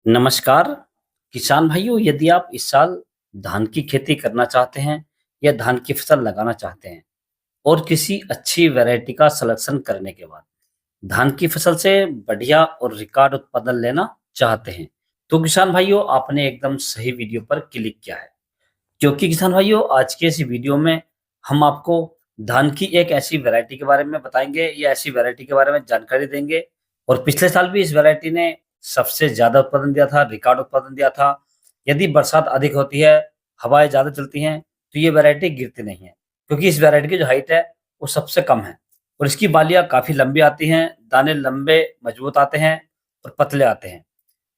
नमस्कार किसान भाइयों, यदि आप इस साल धान की खेती करना चाहते हैं या धान की फसल लगाना चाहते हैं और किसी अच्छी वैरायटी का सिलेक्शन करने के बाद धान की फसल से बढ़िया और रिकॉर्ड उत्पादन लेना चाहते हैं, तो किसान भाइयों आपने एकदम सही वीडियो पर क्लिक किया है। क्योंकि किसान भाइयों आज की इस वीडियो में हम आपको धान की एक ऐसी वैरायटी के बारे में बताएंगे या ऐसी वैरायटी के बारे में जानकारी देंगे। और पिछले साल भी इस वैरायटी ने सबसे ज्यादा उत्पादन दिया था, रिकॉर्ड उत्पादन दिया था। यदि बरसात अधिक होती है, हवाएं ज्यादा चलती हैं, तो ये वैरायटी गिरती नहीं है, क्योंकि इस वैरायटी की जो हाइट है वो सबसे कम है। और इसकी बालियां काफी लंबी आती हैं, दाने लंबे मजबूत आते हैं और पतले आते हैं।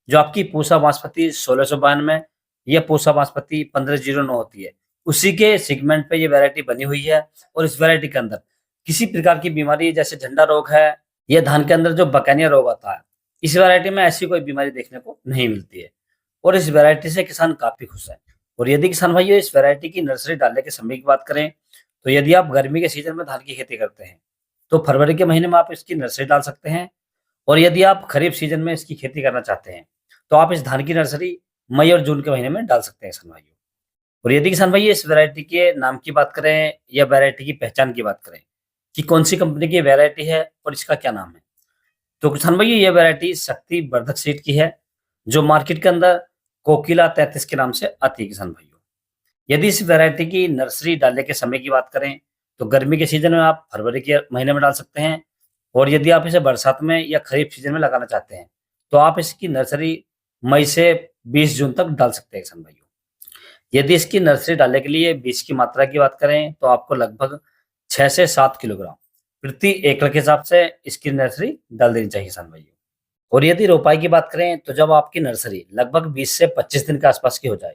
जो आपकी पूसा बासमती 1692 या पूसा बासमती 1509 होती है, उसी के सेगमेंट पे ये वैरायटी बनी हुई है। और इस वैरायटी के अंदर किसी प्रकार की बीमारी जैसे झंडा रोग है या धान के अंदर जो बकानिया रोग आता है, इस वैरायटी में ऐसी कोई बीमारी देखने को नहीं मिलती है। और इस वैरायटी से किसान काफी खुश है। और यदि किसान भाइयों इस वैरायटी की नर्सरी डालने के समय की बात करें, तो यदि आप गर्मी के सीजन में धान की खेती करते हैं, तो फरवरी के महीने में आप इसकी नर्सरी डाल सकते हैं। और यदि आप खरीफ सीजन में इसकी खेती करना चाहते हैं, तो आप इस धान की नर्सरी मई और जून के महीने में डाल सकते हैं किसान भाइयों। और यदि किसान भाई इस वैरायटी के नाम की बात करें या वैरायटी की पहचान की बात करें कि कौन सी कंपनी की वैरायटी है और इसका क्या नाम है, तो किसान भाई ये वैरायटी शक्ति वर्धक सीड की है, जो मार्केट के अंदर कोकिला 33 के नाम से आती है किसान भाइयों। यदि इस वैरायटी की नर्सरी डालने के समय की बात करें, तो गर्मी के सीजन में आप फरवरी के महीने में डाल सकते हैं। और यदि आप इसे बरसात में या खरीफ सीजन में लगाना चाहते हैं, तो आप इसकी नर्सरी मई से 20 जून तक डाल सकते हैं किसान भाइयों। यदि इसकी नर्सरी डालने के लिए बीज की मात्रा की बात करें, तो आपको लगभग 6 से 7 किलोग्राम प्रति एकड़ के हिसाब से इसकी नर्सरी डाल देनी चाहिए किसान भाइयों। और यदि रोपाई की बात करें, तो जब आपकी नर्सरी लगभग 20 से 25 दिन के आसपास की हो जाए,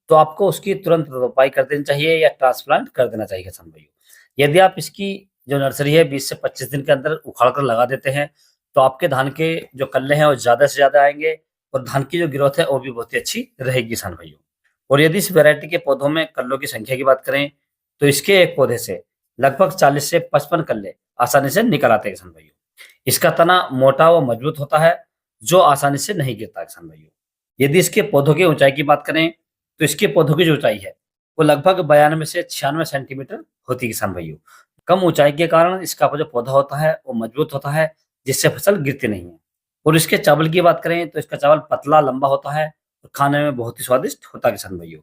तो आपको उसकी तुरंत रोपाई कर देनी चाहिए या ट्रांसप्लांट कर देना चाहिए किसान भाइयों। यदि आप इसकी जो नर्सरी है 20 से 25 दिन के अंदर उखाड़ कर लगा देते हैं, तो आपके धान के जो कल्ले हैं वो ज़्यादा से ज़्यादा आएँगे और धान की जो ग्रोथ है वो भी बहुत ही अच्छी रहेगी किसान भाइयों। और यदि इस वैरायटी के पौधों में कल्लों की संख्या की बात करें, तो इसके एक पौधे से लगभग 40 से 55 कल्ले आसानी से निकल आते हैं किसान भाइयों। इसका तना मोटा व मजबूत होता है, जो आसानी से नहीं गिरता किसान भाइयों। यदि इसके पौधों की ऊंचाई की बात करें, तो इसके पौधों की जो ऊंचाई है वो लगभग 92 से 96 सेंटीमीटर होती है किसान भाइयों। कम ऊंचाई के कारण इसका जो पौधा होता है वो मजबूत होता है, जिससे फसल गिरती नहीं है। और इसके चावल की बात करें, तो इसका चावल पतला लंबा होता है और खाने में बहुत ही स्वादिष्ट होता है किसान भाइयों।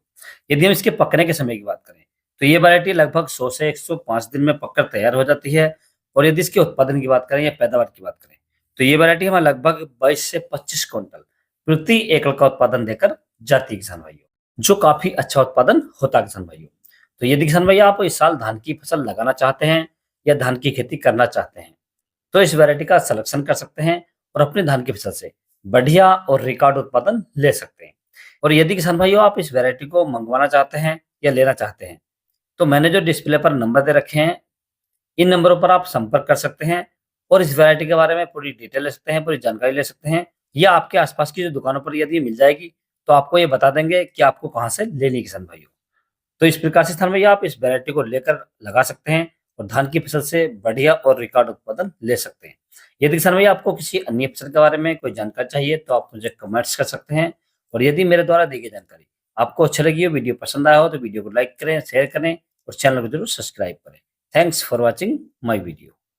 यदि हम इसके पकने के समय की बात करें, तो ये वैरायटी लगभग 100 से 105 दिन में पककर तैयार हो जाती है। और यदि इसके उत्पादन की बात करें या पैदावार की बात करें, तो ये वैरायटी हमें लगभग 22 से 25 क्विंटल प्रति एकड़ का उत्पादन देकर जाती है किसान भाइयों, जो काफी अच्छा उत्पादन होता है किसान भाइयों। तो यदि किसान भैया आप इस साल धान की फसल लगाना चाहते हैं या धान की खेती करना चाहते हैं, तो इस वैरायटी का सिलेक्शन कर सकते हैं और अपने धान की फसल से बढ़िया और रिकॉर्ड उत्पादन ले सकते हैं। और यदि किसान भाइयों आप इस वैरायटी को मंगवाना चाहते हैं या लेना चाहते हैं, तो मैंने जो डिस्प्ले पर नंबर दे रखे हैं, इन नंबरों पर आप संपर्क कर सकते हैं और इस वैरायटी के बारे में पूरी डिटेल ले सकते हैं, पूरी जानकारी ले सकते हैं। या आपके आसपास की जो दुकानों पर यदि ये मिल जाएगी, तो आपको ये बता देंगे कि आपको कहाँ से लेनी है किसान भाइयों। तो इस प्रकार से स्थान में आप इस वैरायटी को लेकर लगा सकते हैं और धान की फसल से बढ़िया और रिकॉर्ड उत्पादन ले सकते हैं। यदि किसान भैया आपको किसी अन्य फसल के बारे में कोई जानकारी चाहिए, तो आप मुझे कमेंट्स कर सकते हैं। और यदि मेरे द्वारा दी गई जानकारी आपको अच्छी लगी हो, वीडियो पसंद आया हो, तो वीडियो को लाइक करें, शेयर करें और चैनल को जरूर सब्सक्राइब करें। Thanks for watching my video.